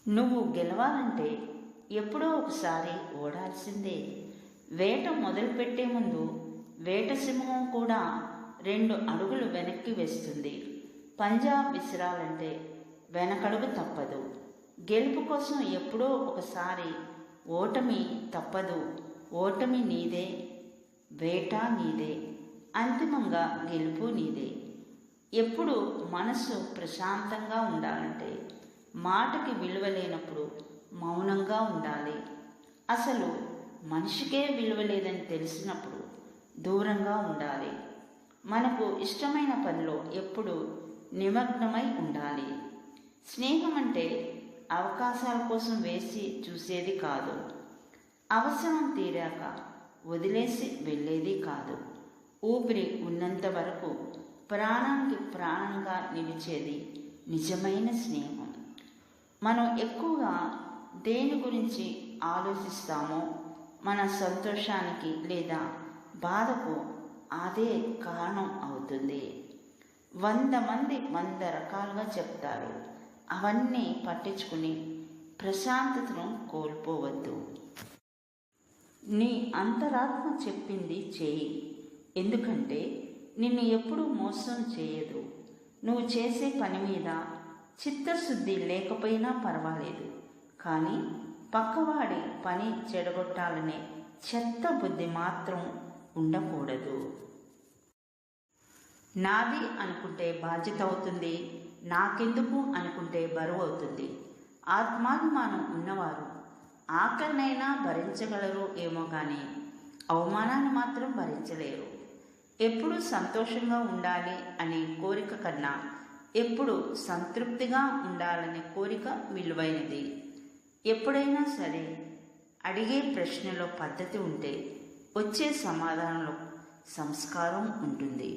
నువ్వు గెలవాలంటే ఎప్పుడో ఒకసారి ఓడాల్సిందే. వేట మొదలుపెట్టే ముందు వేట సింహం కూడా 2 అడుగులు వెనక్కి వేస్తుంది. పంజా విసిరాలంటే వెనకడుగు తప్పదు. గెలుపు కోసం ఎప్పుడో ఒకసారి ఓటమి తప్పదు. ఓటమి నీదే, వేట నీదే, అంతిమంగా గెలుపు నీదే. ఎప్పుడు మనసు ప్రశాంతంగా ఉండాలంటే మాటకి విలువ లేనప్పుడు మౌనంగా ఉండాలి. అసలు మనిషికే విలువ లేదని తెలిసినప్పుడు దూరంగా ఉండాలి. మనకు ఇష్టమైన పనిలో ఎప్పుడు నిమగ్నమై ఉండాలి. స్నేహం అంటే అవకాశాల కోసం వేసి చూసేది కాదు. అవసరం తీరాక వదిలేసి వెళ్ళేది కాదు. ఊపిరి ఉన్నంత వరకు ప్రాణానికి ప్రాణంగా నిలిచేది నిజమైన స్నేహం. మనం ఎక్కువగా దేని గురించి ఆలోచిస్తామో మన సంతోషానికి లేదా బాధకు అదే కారణం అవుతుంది. 100 మంది 100 రకాలుగా చెప్తారు. అవన్నీ పట్టించుకుని ప్రశాంతతను కోల్పోవద్దు. నీ అంతరాత్మ చెప్పింది చేయి. ఎందుకంటే నిన్ను ఎప్పుడూ మోసం చేయదు. నువ్వు చేసే పని మీద చిత్తశుద్ధి లేకపోయినా పర్వాలేదు, కానీ పక్కవాడి పని చెడగొట్టాలనే చెత్త బుద్ధి మాత్రం ఉండకూడదు. నాది అనుకుంటే బాధ్యత అవుతుంది, నాకెందుకు అనుకుంటే బరువు అవుతుంది. ఆత్మాభిమానం ఉన్నవారు ఆకలినైనా భరించగలరు ఏమో కానీ అవమానాన్ని మాత్రం భరించలేరు. ఎప్పుడు సంతోషంగా ఉండాలి అనే కోరిక కన్నా ఎప్పుడు సంతృప్తిగా ఉండాలనే కోరిక విలువైనది. ఎప్పుడైనా సరే అడిగే ప్రశ్నలో పద్ధతి ఉంటే వచ్చే సమాధానంలో సంస్కారం ఉంటుంది.